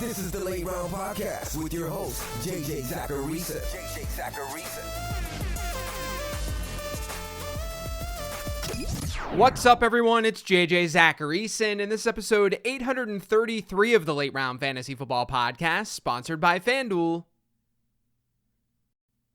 This is the Late Round Podcast with your host, JJ Zacharisa. What's up, everyone? It's JJ Zacharisa, and this is episode 833 of the Late Round Fantasy Football Podcast, sponsored by FanDuel.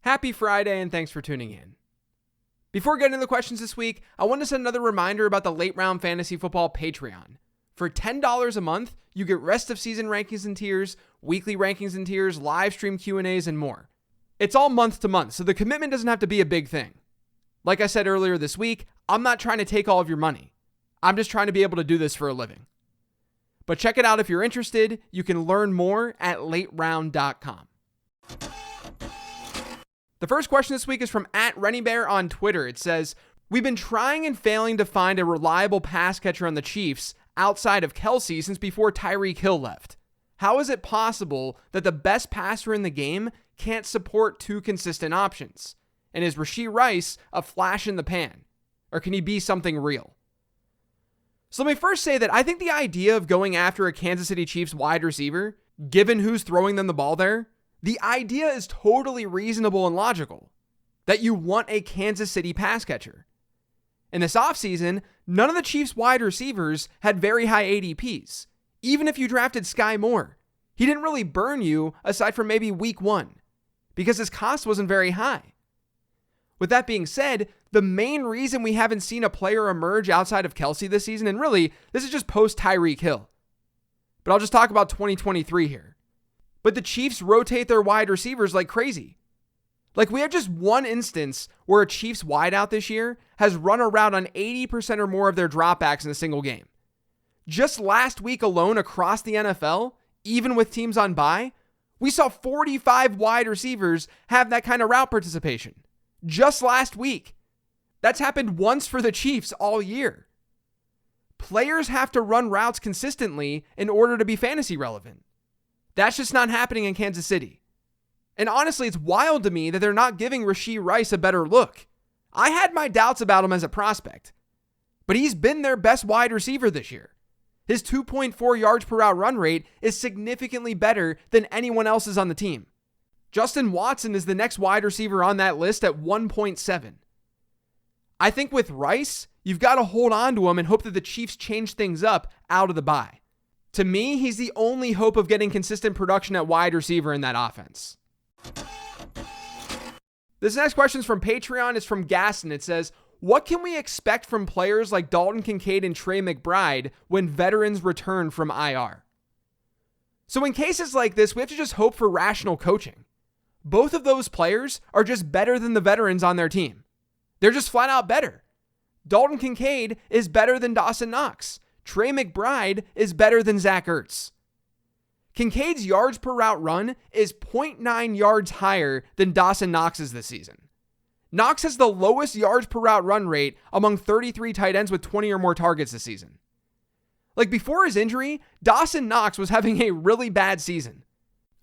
Happy Friday, and thanks for tuning in. Before getting into the questions this week, I want to send another reminder about the Late Round Fantasy Football Patreon. For $10 a month, you get rest of season rankings and tiers, weekly rankings and tiers, live stream Q&As, and more. It's all month to month, so the commitment doesn't have to be a big thing. Like I said earlier this week, I'm not trying to take all of your money. I'm just trying to be able to do this for a living. But check it out if you're interested. You can learn more at lateround.com. The first question this week is from @RennieBear on Twitter. It says, "We've been trying and failing to find a reliable pass catcher on the Chiefs outside of Kelsey since before Tyreek Hill left. How is it possible that the best passer in the game can't support two consistent options? And is Rashee Rice a flash in the pan? Or can he be something real?" So let me first say that I think the idea of going after a Kansas City Chiefs wide receiver, given who's throwing them the ball there, the idea is totally reasonable and logical. That you want a Kansas City pass catcher. In this offseason, none of the Chiefs wide receivers had very high ADPs. Even if you drafted Sky Moore, he didn't really burn you aside from maybe week 1 because his cost wasn't very high. With that being said, the main reason we haven't seen a player emerge outside of Kelsey this season, and really, this is just post Tyreek Hill. But I'll just talk about 2023 here. But the Chiefs rotate their wide receivers like crazy. Like, we have just one instance where a Chiefs wideout this year has run a route on 80% or more of their dropbacks in a single game. Just last week alone across the NFL, even with teams on bye, we saw 45 wide receivers have that kind of route participation. Just last week. That's happened once for the Chiefs all year. Players have to run routes consistently in order to be fantasy relevant. That's just not happening in Kansas City. And honestly, it's wild to me that they're not giving Rashee Rice a better look. I had my doubts about him as a prospect, but he's been their best wide receiver this year. His 2.4 yards per route run rate is significantly better than anyone else's on the team. Justin Watson is the next wide receiver on that list at 1.7. I think with Rice, you've got to hold on to him and hope that the Chiefs change things up out of the bye. To me, he's the only hope of getting consistent production at wide receiver in that offense. This next question is from Patreon. It's from Gaston. It says, "What can we expect from players like Dalton Kincaid and Trey McBride when veterans return from IR?" So in cases like this, we have to just hope for rational coaching. Both of those players are just better than the veterans on their team. They're just flat out better. Dalton Kincaid is better than Dawson Knox. Trey McBride is better than Zach Ertz. Kincaid's yards per route run is 0.9 yards higher than Dawson Knox's this season. Knox has the lowest yards per route run rate among 33 tight ends with 20 or more targets this season. Like, before his injury, Dawson Knox was having a really bad season.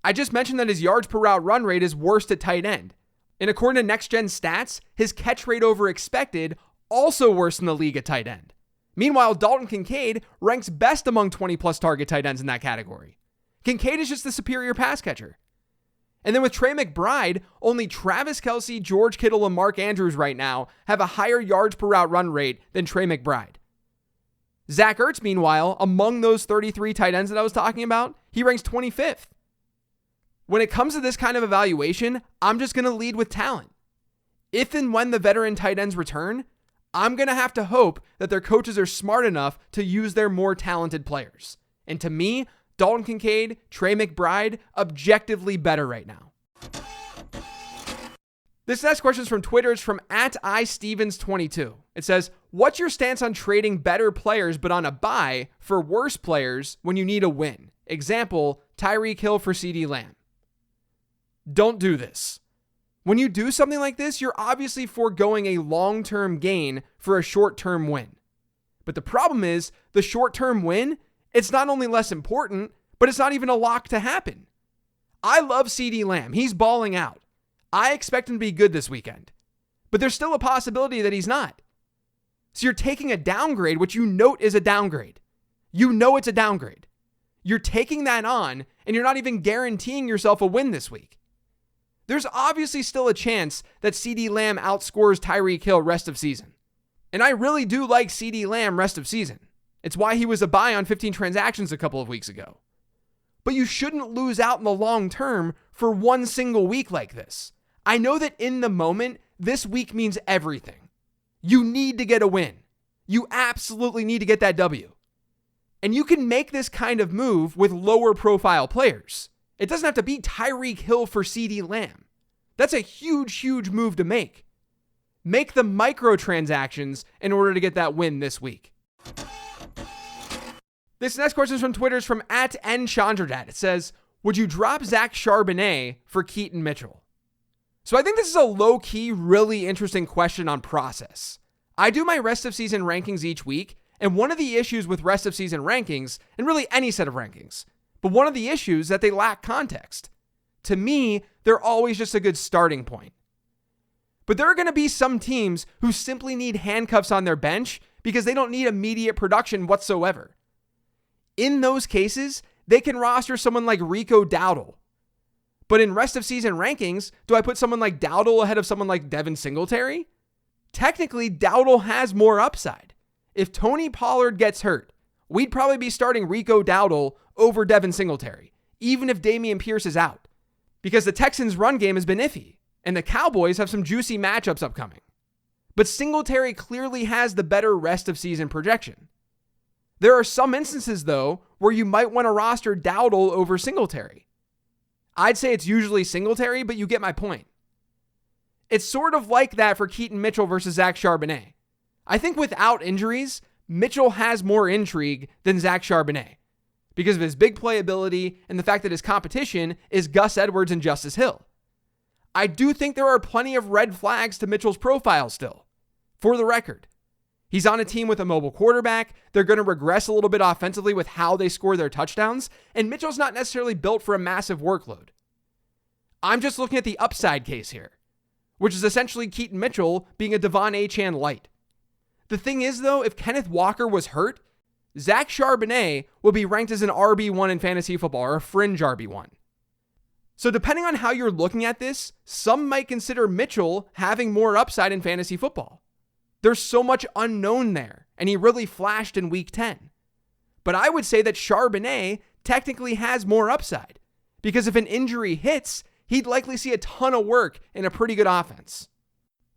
I just mentioned that his yards per route run rate is worst at tight end. And according to Next Gen Stats, his catch rate over expected also worse in the league at tight end. Meanwhile, Dalton Kincaid ranks best among 20-plus target tight ends in that category. Kincaid is just the superior pass catcher. And then with Trey McBride, only Travis Kelce, George Kittle, and Mark Andrews right now have a higher yards per route run rate than Trey McBride. Zach Ertz, meanwhile, among those 33 tight ends that I was talking about, he ranks 25th. When it comes to this kind of evaluation, I'm just going to lead with talent. If and when the veteran tight ends return, I'm going to have to hope that their coaches are smart enough to use their more talented players. And to me, Dalton Kincaid, Trey McBride, objectively better right now. This next question is from Twitter. It's from @iStevens22. It says, "What's your stance on trading better players but on a bye for worse players when you need a win? Example, Tyreek Hill for CeeDee Lamb." Don't do this. When you do something like this, you're obviously foregoing a long-term gain for a short-term win. But the problem is, the short-term win, it's not only less important, but it's not even a lock to happen. I love CeeDee Lamb. He's balling out. I expect him to be good this weekend. But there's still a possibility that he's not. So you're taking a downgrade, which you note is a downgrade. You know it's a downgrade. You're taking that on, and you're not even guaranteeing yourself a win this week. There's obviously still a chance that CeeDee Lamb outscores Tyreek Hill rest of season. And I really do like CeeDee Lamb rest of season. It's why he was a buy on 15 transactions a couple of weeks ago. But you shouldn't lose out in the long term for one single week like this. I know that in the moment, this week means everything. You need to get a win. You absolutely need to get that W. And you can make this kind of move with lower profile players. It doesn't have to be Tyreek Hill for CeeDee Lamb. That's a huge, huge move to make. Make the microtransactions in order to get that win this week. This next question is from Twitter. It's from @NChandradat. It says, would you drop Zach Charbonnet for Keaton Mitchell? So I think this is a low-key, really interesting question on process. I do my rest of season rankings each week, and one of the issues with rest of season rankings, and really any set of rankings, but one of the issues is that they lack context. To me, they're always just a good starting point. But there are going to be some teams who simply need handcuffs on their bench because they don't need immediate production whatsoever. In those cases, they can roster someone like Rico Dowdle. But in rest of season rankings, do I put someone like Dowdle ahead of someone like Devin Singletary? Technically, Dowdle has more upside. If Tony Pollard gets hurt, we'd probably be starting Rico Dowdle over Devin Singletary, even if Dameon Pierce is out, because the Texans' run game has been iffy, and the Cowboys have some juicy matchups upcoming. But Singletary clearly has the better rest of season projection. There are some instances, though, where you might want to roster Dowdle over Singletary. I'd say it's usually Singletary, but you get my point. It's sort of like that for Keaton Mitchell versus Zach Charbonnet. I think without injuries, Mitchell has more intrigue than Zach Charbonnet because of his big playability and the fact that his competition is Gus Edwards and Justice Hill. I do think there are plenty of red flags to Mitchell's profile still. For the record, he's on a team with a mobile quarterback. They're going to regress a little bit offensively with how they score their touchdowns, and Mitchell's not necessarily built for a massive workload. I'm just looking at the upside case here, which is essentially Keaton Mitchell being a Devon Achane light. The thing is, though, if Kenneth Walker was hurt, Zach Charbonnet will be ranked as an RB1 in fantasy football, or a fringe RB1. So depending on how you're looking at this, some might consider Mitchell having more upside in fantasy football. There's so much unknown there, and he really flashed in week 10. But I would say that Charbonnet technically has more upside, because if an injury hits, he'd likely see a ton of work in a pretty good offense.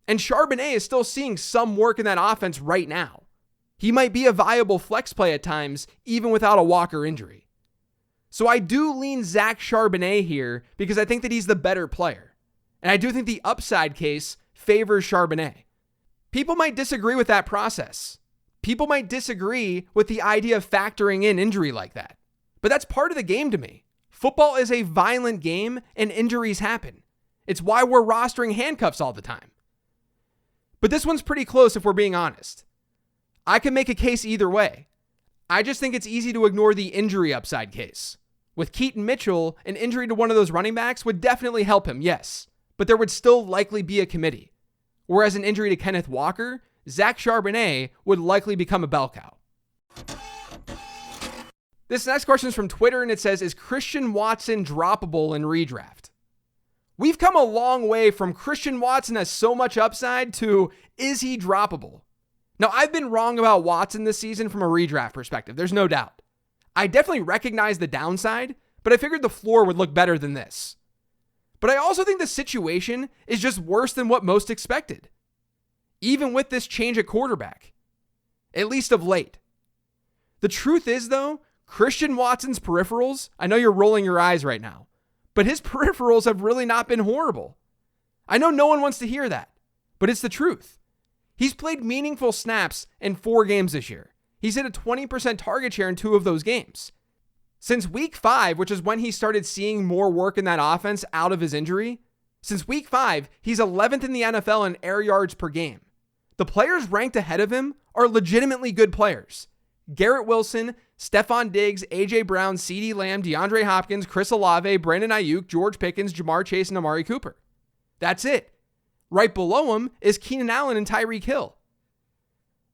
And Charbonnet is still seeing some work in that offense right now. He might be a viable flex play at times, even without a Walker injury. So I do lean Zach Charbonnet here because I think that he's the better player. And I do think the upside case favors Charbonnet. People might disagree with that process. People might disagree with the idea of factoring in injury like that. But that's part of the game to me. Football is a violent game and injuries happen. It's why we're rostering handcuffs all the time. But this one's pretty close if we're being honest. I can make a case either way. I just think it's easy to ignore the injury upside case. With Keaton Mitchell, an injury to one of those running backs would definitely help him, yes, but there would still likely be a committee. Whereas an injury to Kenneth Walker, Zach Charbonnet would likely become a bell cow. This next question is from Twitter, and it says, is Christian Watson droppable in redraft? We've come a long way from Christian Watson has so much upside to is he droppable? Now, I've been wrong about Watson this season from a redraft perspective. There's no doubt. I definitely recognize the downside, but I figured the floor would look better than this. But I also think the situation is just worse than what most expected, even with this change at quarterback, at least of late. The truth is, though, Christian Watson's peripherals, I know you're rolling your eyes right now, but his peripherals have really not been horrible. I know no one wants to hear that, but it's the truth. He's played meaningful snaps in 4 games this year. He's hit a 20% target share in 2 of those games. Since week 5, which is when he started seeing more work in that offense out of his injury, since week 5, he's 11th in the NFL in air yards per game. The players ranked ahead of him are legitimately good players. Garrett Wilson, Stephon Diggs, A.J. Brown, CeeDee Lamb, DeAndre Hopkins, Chris Olave, Brandon Ayuk, George Pickens, Jamar Chase, and Amari Cooper. That's it. Right below him is Keenan Allen and Tyreek Hill.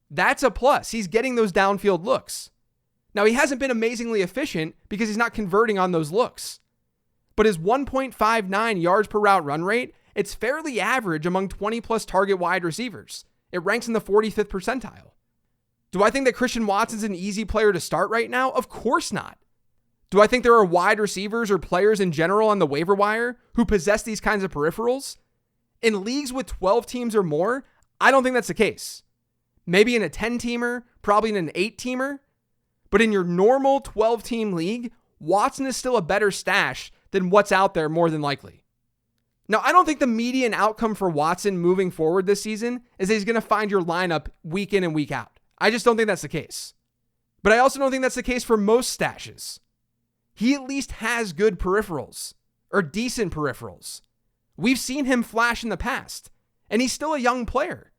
That's a plus. He's getting those downfield looks. Now, he hasn't been amazingly efficient because he's not converting on those looks. But his 1.59 yards per route run rate, it's fairly average among 20-plus target wide receivers. It ranks in the 45th percentile. Do I think that Christian Watson's an easy player to start right now? Of course not. Do I think there are wide receivers or players in general on the waiver wire who possess these kinds of peripherals? In leagues with 12 teams or more, I don't think that's the case. Maybe in a 10-teamer, probably in an 8-teamer. But in your normal 12-team league, Watson is still a better stash than what's out there more than likely. Now, I don't think the median outcome for Watson moving forward this season is that he's going to find your lineup week in and week out. I just don't think that's the case. But I also don't think that's the case for most stashes. He at least has good peripherals, or decent peripherals. We've seen him flash in the past, and he's still a young player.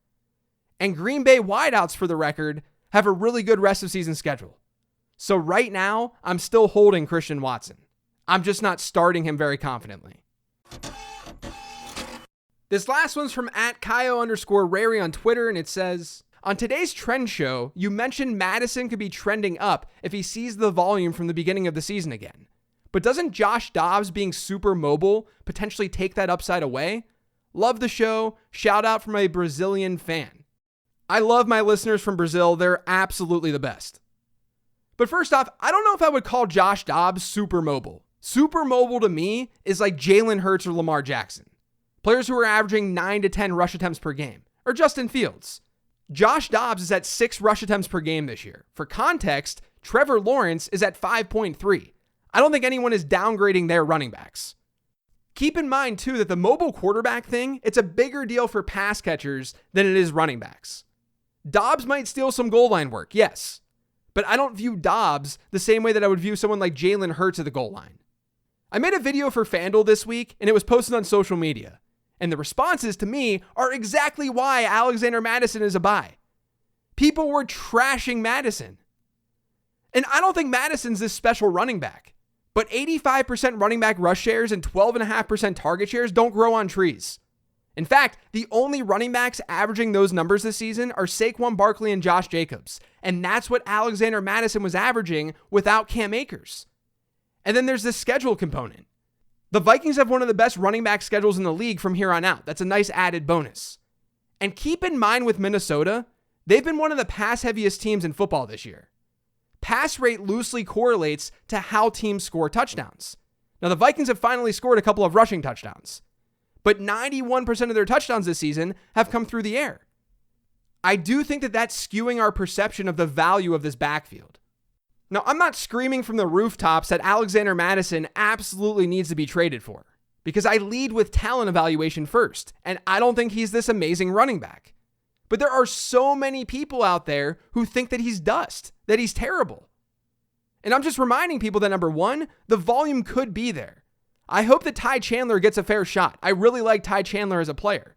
And Green Bay wideouts, for the record, have a really good rest of season schedule. So right now, I'm still holding Christian Watson. I'm just not starting him very confidently. This last one's from @Kaio_Rary on Twitter, and it says, on today's trend show, you mentioned Mattison could be trending up if he sees the volume from the beginning of the season again. But doesn't Josh Dobbs being super mobile potentially take that upside away? Love the show. Shout out from a Brazilian fan. I love my listeners from Brazil. They're absolutely the best. But first off, I don't know if I would call Josh Dobbs super mobile. Super mobile to me is like Jalen Hurts or Lamar Jackson. Players who are averaging 9 to 10 rush attempts per game. Or Justin Fields. Josh Dobbs is at 6 rush attempts per game this year. For context, Trevor Lawrence is at 5.3. I don't think anyone is downgrading their running backs. Keep in mind, too, that the mobile quarterback thing, it's a bigger deal for pass catchers than it is running backs. Dobbs might steal some goal line work, yes. But I don't view Dobbs the same way that I would view someone like Jalen Hurts at the goal line. I made a video for FanDuel this week, and it was posted on social media. And the responses to me are exactly why Alexander Mattison is a buy. People were trashing Mattison. And I don't think Madison's this special running back. But 85% running back rush shares and 12.5% target shares don't grow on trees. In fact, the only running backs averaging those numbers this season are Saquon Barkley and Josh Jacobs. And that's what Alexander Mattison was averaging without Cam Akers. And then there's the schedule component. The Vikings have one of the best running back schedules in the league from here on out. That's a nice added bonus. And keep in mind with Minnesota, they've been one of the pass-heaviest teams in football this year. Pass rate loosely correlates to how teams score touchdowns. Now, the Vikings have finally scored a couple of rushing touchdowns, but 91% of their touchdowns this season have come through the air. I do think that that's skewing our perception of the value of this backfield. Now, I'm not screaming from the rooftops that Alexander Mattison absolutely needs to be traded for, because I lead with talent evaluation first, and I don't think he's this amazing running back. But there are so many people out there who think that he's dust, that he's terrible. And I'm just reminding people that, number one, the volume could be there. I hope that Ty Chandler gets a fair shot. I really like Ty Chandler as a player.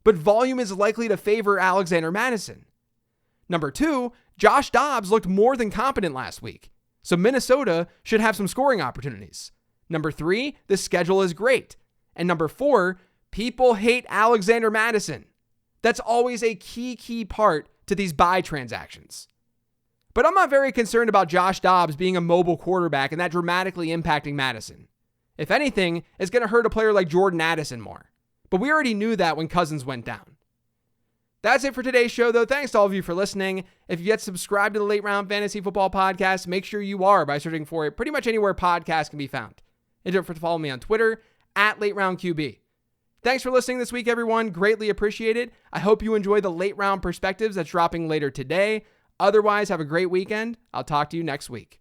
But volume is likely to favor Alexander Mattison. Number two, Josh Dobbs looked more than competent last week, so Minnesota should have some scoring opportunities. Number three, the schedule is great. And number four, people hate Alexander Mattison. That's always a key part to these buy transactions. But I'm not very concerned about Josh Dobbs being a mobile quarterback and that dramatically impacting Mattison. If anything, it's going to hurt a player like Jordan Addison more. But we already knew that when Cousins went down. That's it for today's show, though. Thanks to all of you for listening. If you yet subscribe to the Late Round Fantasy Football Podcast, make sure you are by searching for it pretty much anywhere podcasts can be found. And don't forget to follow me on Twitter @LateRoundQB. Thanks for listening this week, everyone. Greatly appreciated. I hope you enjoy the Late Round Perspectives that's dropping later today. Otherwise, have a great weekend. I'll talk to you next week.